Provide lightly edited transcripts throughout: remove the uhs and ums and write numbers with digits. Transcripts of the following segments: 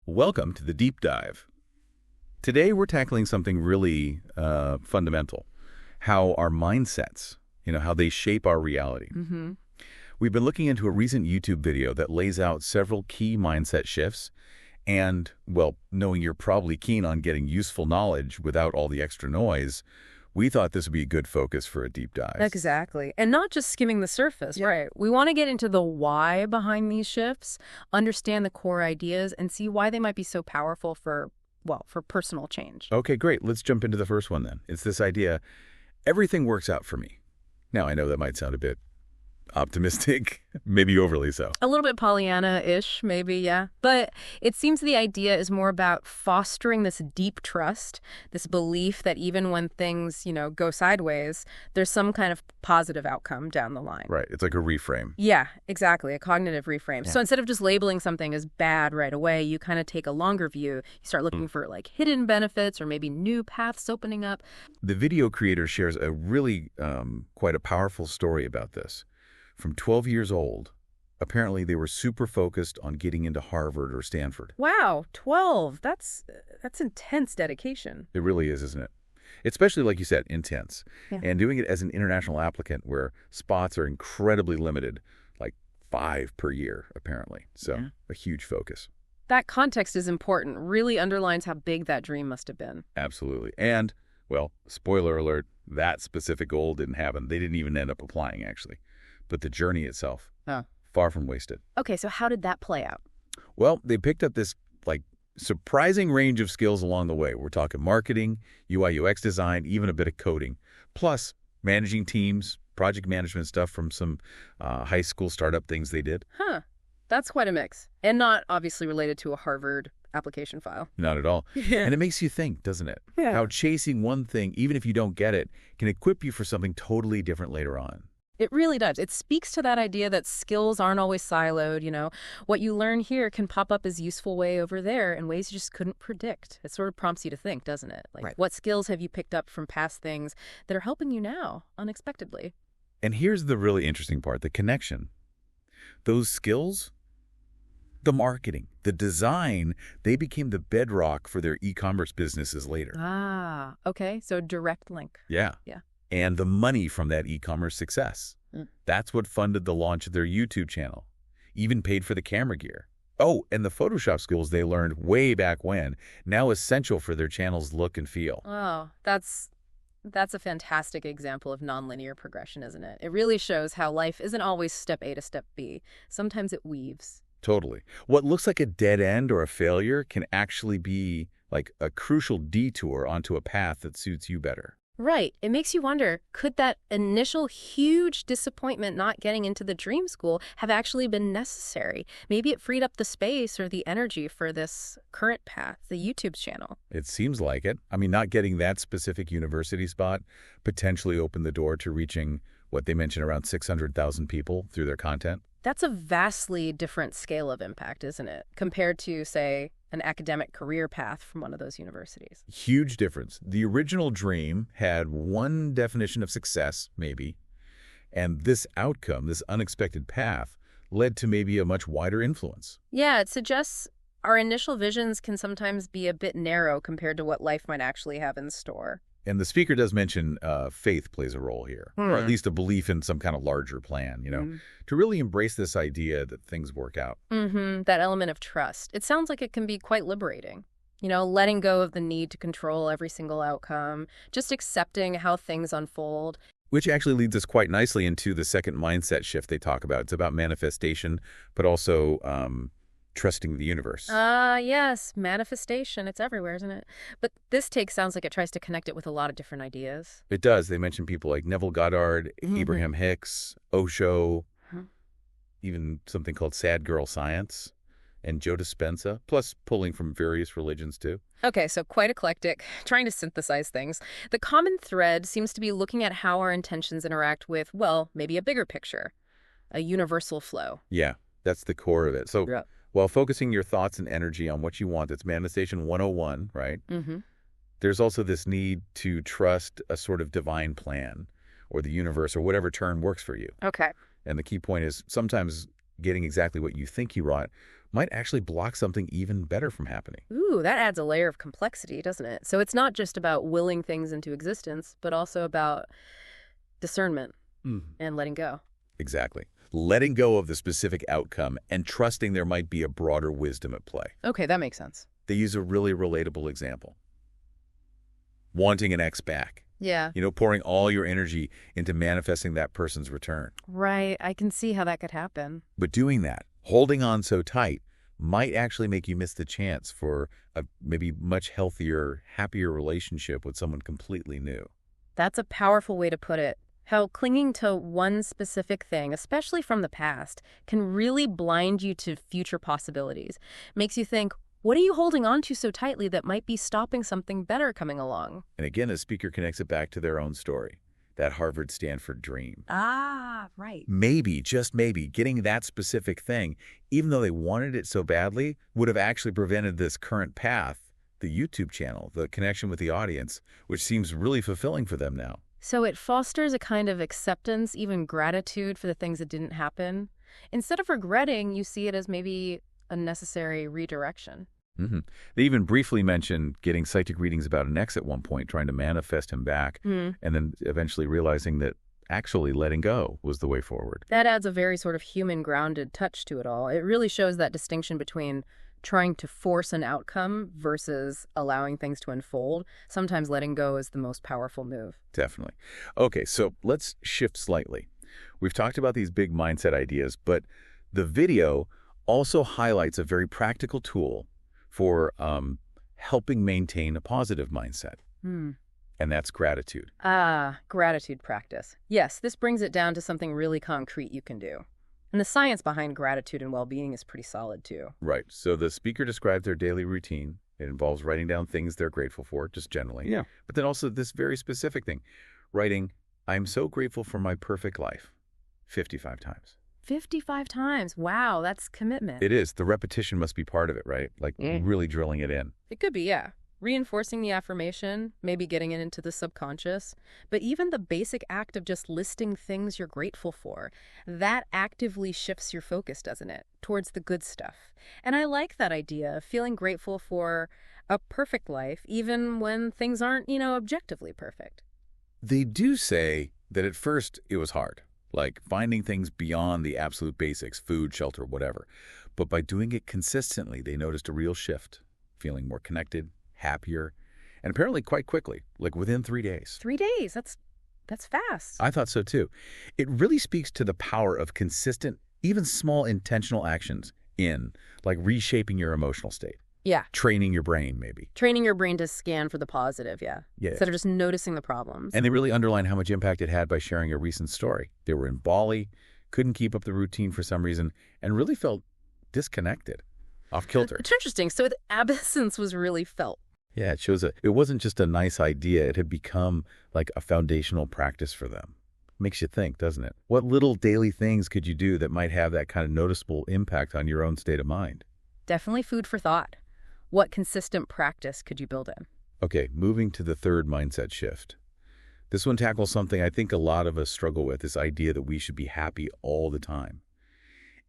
Welcome to the Deep Dive. Today we're tackling something really fundamental, how our mindsets, how they shape our reality. We've been looking into a recent YouTube video that lays out several key mindset shifts and, well, knowing you're probably keen on getting useful knowledge without all the extra noise, we thought this would be a good focus for a deep dive. Exactly. And not just skimming the surface, right? We want to get into the why behind these shifts, understand the core ideas, and see why they might be so powerful for personal change. Okay, great. Let's jump into the first one then. It's this idea, everything works out for me. Now, I know that might sound a bit optimistic, maybe overly so. A little bit Pollyanna-ish, maybe, yeah. But it seems the idea is more about fostering this deep trust, this belief that even when things, go sideways, there's some kind of positive outcome down the line. Right. It's like a reframe. Yeah, exactly. A cognitive reframe. Yeah. So instead of just labeling something as bad right away, you kind of take a longer view. You start looking for hidden benefits or maybe new paths opening up. The video creator shares a really quite a powerful story about this. From 12 years old, apparently they were super focused on getting into Harvard or Stanford. Wow, 12. That's intense dedication. It really is, isn't it? Especially, like you said, intense. Yeah. And doing it as an international applicant where spots are incredibly limited, like 5 per year, apparently. So a huge focus. That context is important, really underlines how big that dream must have been. Absolutely. And, well, spoiler alert, that specific goal didn't happen. They didn't even end up applying, actually. But the journey itself, far from wasted. Okay, so how did that play out? Well, they picked up this, surprising range of skills along the way. We're talking marketing, UI, UX design, even a bit of coding, plus managing teams, project management stuff from some high school startup things they did. That's quite a mix. And not obviously related to a Harvard application file. Not at all. And it makes you think, doesn't it? Yeah. How chasing one thing, even if you don't get it, can equip you for something totally different later on. It really does. It speaks to that idea that skills aren't always siloed, What you learn here can pop up as useful way over there in ways you just couldn't predict. It sort of prompts you to think, doesn't it? Right. What skills have you picked up from past things that are helping you now, unexpectedly? And here's the really interesting part, the connection. Those skills, the marketing, the design, they became the bedrock for their e-commerce businesses later. Ah, okay. So direct link. Yeah. And the money from that e-commerce success. That's what funded the launch of their YouTube channel, even paid for the camera gear. Oh, and the Photoshop skills they learned way back when, now essential for their channel's look and feel. Oh, that's a fantastic example of nonlinear progression, isn't it? It really shows how life isn't always step A to step B. Sometimes it weaves. Totally. What looks like a dead end or a failure can actually be like a crucial detour onto a path that suits you better. Right. It makes you wonder, could that initial huge disappointment not getting into the dream school have actually been necessary? Maybe it freed up the space or the energy for this current path, the YouTube channel. It seems like it. I mean, not getting that specific university spot potentially opened the door to reaching what they mentioned around 600,000 people through their content. That's a vastly different scale of impact, isn't it? Compared to, say, an academic career path from one of those universities. Huge difference. The original dream had one definition of success, maybe, and this outcome, this unexpected path, led to maybe a much wider influence. Yeah, it suggests our initial visions can sometimes be a bit narrow compared to what life might actually have in store. And the speaker does mention faith plays a role here, or at least a belief in some kind of larger plan, to really embrace this idea that things work out. That element of trust. It sounds like it can be quite liberating. Letting go of the need to control every single outcome, just accepting how things unfold. Which actually leads us quite nicely into the second mindset shift they talk about. It's about manifestation, but also trusting the universe. Yes, manifestation. It's everywhere, isn't it? But this take sounds like it tries to connect it with a lot of different ideas. It does. They mention people like Neville Goddard, Abraham Hicks, Osho, even something called Sad Girl Science, and Joe Dispenza, plus pulling from various religions too. Okay, so quite eclectic, trying to synthesize things. The common thread seems to be looking at how our intentions interact with, well, maybe a bigger picture, a universal flow. Yeah, that's the core of it. So while focusing your thoughts and energy on what you want, it's Manifestation 101, right? There's also this need to trust a sort of divine plan or the universe or whatever term works for you. Okay. And the key point is sometimes getting exactly what you think you want might actually block something even better from happening. Ooh, that adds a layer of complexity, doesn't it? So it's not just about willing things into existence, but also about discernment and letting go. Exactly. Letting go of the specific outcome and trusting there might be a broader wisdom at play. Okay, that makes sense. They use a really relatable example. Wanting an ex back. Yeah. Pouring all your energy into manifesting that person's return. Right. I can see how that could happen. But doing that, holding on so tight, might actually make you miss the chance for a maybe much healthier, happier relationship with someone completely new. That's a powerful way to put it. How clinging to one specific thing, especially from the past, can really blind you to future possibilities. Makes you think, what are you holding on to so tightly that might be stopping something better coming along? And again, the speaker connects it back to their own story, that Harvard-Stanford dream. Ah, right. Maybe, just maybe, getting that specific thing, even though they wanted it so badly, would have actually prevented this current path, the YouTube channel, the connection with the audience, which seems really fulfilling for them now. So it fosters a kind of acceptance, even gratitude for the things that didn't happen. Instead of regretting, you see it as maybe a necessary redirection. They even briefly mentioned getting psychic readings about an ex at one point, trying to manifest him back, and then eventually realizing that actually letting go was the way forward. That adds a very sort of human-grounded touch to it all. It really shows that distinction between trying to force an outcome versus allowing things to unfold. Sometimes letting go is the most powerful move. Definitely. Okay, so let's shift slightly. We've talked about these big mindset ideas, but the video also highlights a very practical tool for helping maintain a positive mindset. And that's gratitude. Ah, gratitude practice. Yes, this brings it down to something really concrete you can do. And the science behind gratitude and well-being is pretty solid, too. Right. So the speaker described their daily routine. It involves writing down things they're grateful for, just generally. Yeah. But then also this very specific thing, writing, I'm so grateful for my perfect life, 55 times. 55 times. Wow, that's commitment. It is. The repetition must be part of it, right? Like really drilling it in. It could be, yeah. Reinforcing the affirmation, maybe getting it into the subconscious. But even the basic act of just listing things you're grateful for, that actively shifts your focus, doesn't it? Towards the good stuff. And I like that idea of feeling grateful for a perfect life, even when things aren't, objectively perfect. They do say that at first it was hard, like finding things beyond the absolute basics, food, shelter, whatever. But by doing it consistently, they noticed a real shift, feeling more connected, happier, and apparently quite quickly, like within 3 days. 3 days, that's fast. I thought so too. It really speaks to the power of consistent, even small intentional actions like reshaping your emotional state. Yeah. Training your brain, maybe. Training your brain to scan for the positive, yeah. Yeah. Instead of just noticing the problems. And they really underline how much impact it had by sharing a recent story. They were in Bali, couldn't keep up the routine for some reason, and really felt disconnected, off kilter. It's interesting. So the absence was really felt. Yeah, it shows it wasn't just a nice idea. It had become like a foundational practice for them. Makes you think, doesn't it? What little daily things could you do that might have that kind of noticeable impact on your own state of mind? Definitely food for thought. What consistent practice could you build in? Okay, moving to the third mindset shift. This one tackles something I think a lot of us struggle with, this idea that we should be happy all the time.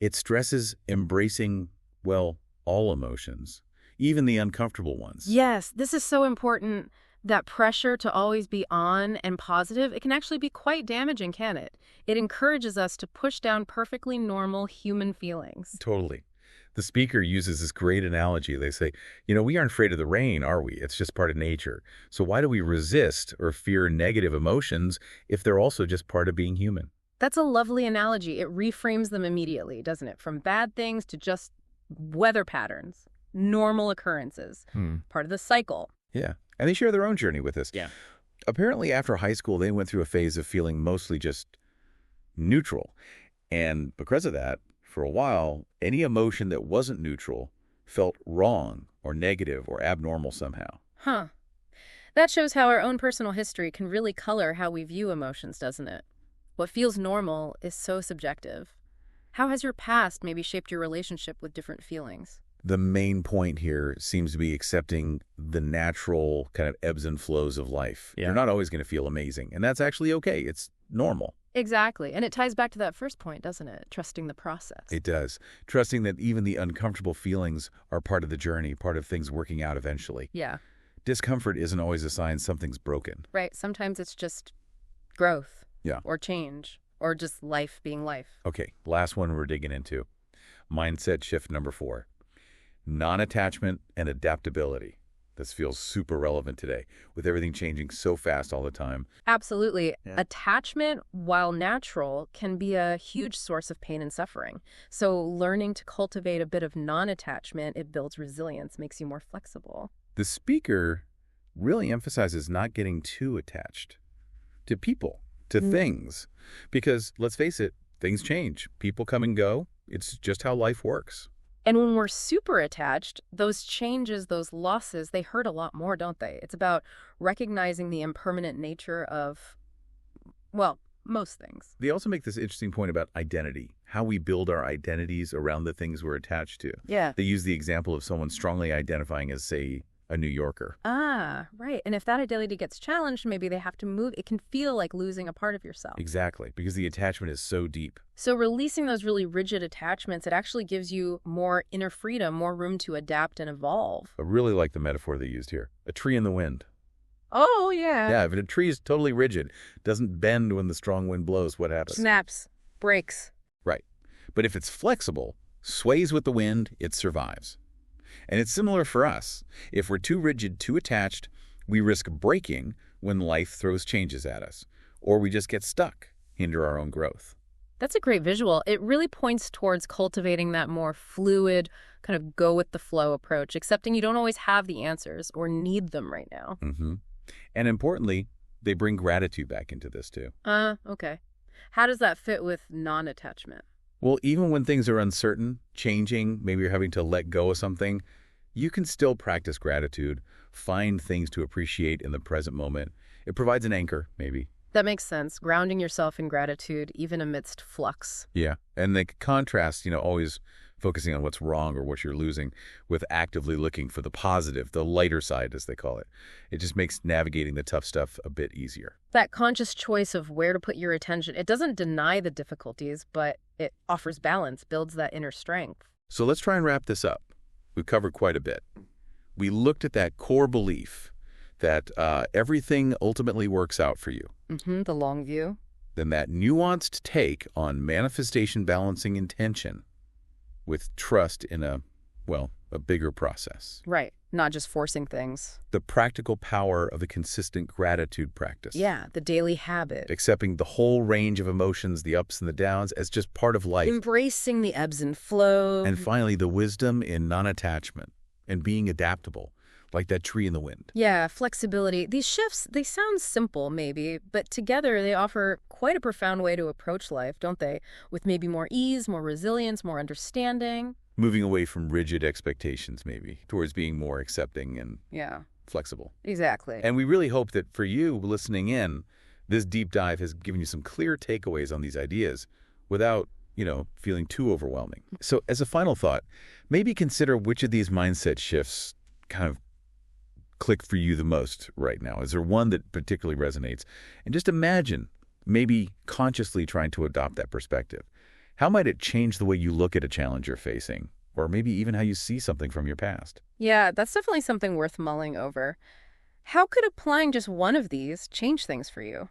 It stresses embracing, well, all emotions, even the uncomfortable ones. Yes, this is so important. That pressure to always be on and positive, it can actually be quite damaging, can it? It encourages us to push down perfectly normal human feelings. Totally. The speaker uses this great analogy. They say, we aren't afraid of the rain, are we? It's just part of nature. So why do we resist or fear negative emotions if they're also just part of being human? That's a lovely analogy. It reframes them immediately, doesn't it? From bad things to just weather patterns, normal occurrences, part of the cycle. Yeah. And they share their own journey with us. Yeah. Apparently, after high school, they went through a phase of feeling mostly just neutral. And because of that, for a while, any emotion that wasn't neutral felt wrong or negative or abnormal somehow. Huh. That shows how our own personal history can really color how we view emotions, doesn't it? What feels normal is so subjective. How has your past maybe shaped your relationship with different feelings? The main point here seems to be accepting the natural kind of ebbs and flows of life. Yeah. You're not always going to feel amazing, and that's actually okay. It's normal. Exactly. And it ties back to that first point, doesn't it? Trusting the process. It does. Trusting that even the uncomfortable feelings are part of the journey, part of things working out eventually. Yeah. Discomfort isn't always a sign something's broken. Right. Sometimes it's just growth. Yeah. Or change. Or just life being life. Okay, last one we're digging into. Mindset shift number 4. Non-attachment and adaptability. This feels super relevant today, with everything changing so fast all the time. Absolutely. Yeah. Attachment, while natural, can be a huge source of pain and suffering. So learning to cultivate a bit of non-attachment, it builds resilience, makes you more flexible. The speaker really emphasizes not getting too attached to people, to things. Because, let's face it, things change. People come and go. It's just how life works. And when we're super attached, those changes, those losses, they hurt a lot more, don't they? It's about recognizing the impermanent nature of, well, most things. They also make this interesting point about identity, how we build our identities around the things we're attached to. Yeah. They use the example of someone strongly identifying as, say, a New Yorker. Ah, right. And if that identity gets challenged, maybe they have to move. It can feel like losing a part of yourself. Exactly, because the attachment is so deep. So releasing those really rigid attachments, it actually gives you more inner freedom, more room to adapt and evolve. I really like the metaphor they used here. A tree in the wind. Oh, yeah. Yeah, if a tree is totally rigid, doesn't bend when the strong wind blows, what happens? Snaps, breaks. Right. But if it's flexible, sways with the wind, it survives. And it's similar for us. If we're too rigid, too attached, we risk breaking when life throws changes at us. Or we just get stuck, hinder our own growth. That's a great visual. It really points towards cultivating that more fluid, kind of go-with-the-flow approach, accepting you don't always have the answers or need them right now. And importantly, they bring gratitude back into this too. Okay. How does that fit with non-attachment? Well, even when things are uncertain, changing, maybe you're having to let go of something, you can still practice gratitude, find things to appreciate in the present moment. It provides an anchor, maybe. That makes sense. Grounding yourself in gratitude, even amidst flux. Yeah. And the contrast, always focusing on what's wrong or what you're losing with actively looking for the positive, the lighter side, as they call it. It just makes navigating the tough stuff a bit easier. That conscious choice of where to put your attention, it doesn't deny the difficulties, but it offers balance, builds that inner strength. So let's try and wrap this up. We've covered quite a bit. We looked at that core belief that everything ultimately works out for you. The long view. Then that nuanced take on manifestation balancing intention with trust in a bigger process. Right. Not just forcing things. The practical power of a consistent gratitude practice. Yeah, the daily habit. Accepting the whole range of emotions, the ups and the downs, as just part of life. Embracing the ebbs and flows. And finally, the wisdom in non-attachment and being adaptable, like that tree in the wind. Yeah, flexibility. These shifts, they sound simple maybe, but together they offer quite a profound way to approach life, don't they? With maybe more ease, more resilience, more understanding. Moving away from rigid expectations, maybe, towards being more accepting and flexible. Exactly. And we really hope that for you listening in, this deep dive has given you some clear takeaways on these ideas without, feeling too overwhelming. So as a final thought, maybe consider which of these mindset shifts kind of click for you the most right now. Is there one that particularly resonates? And just imagine maybe consciously trying to adopt that perspective. How might it change the way you look at a challenge you're facing? Or maybe even how you see something from your past? Yeah, that's definitely something worth mulling over. How could applying just one of these change things for you?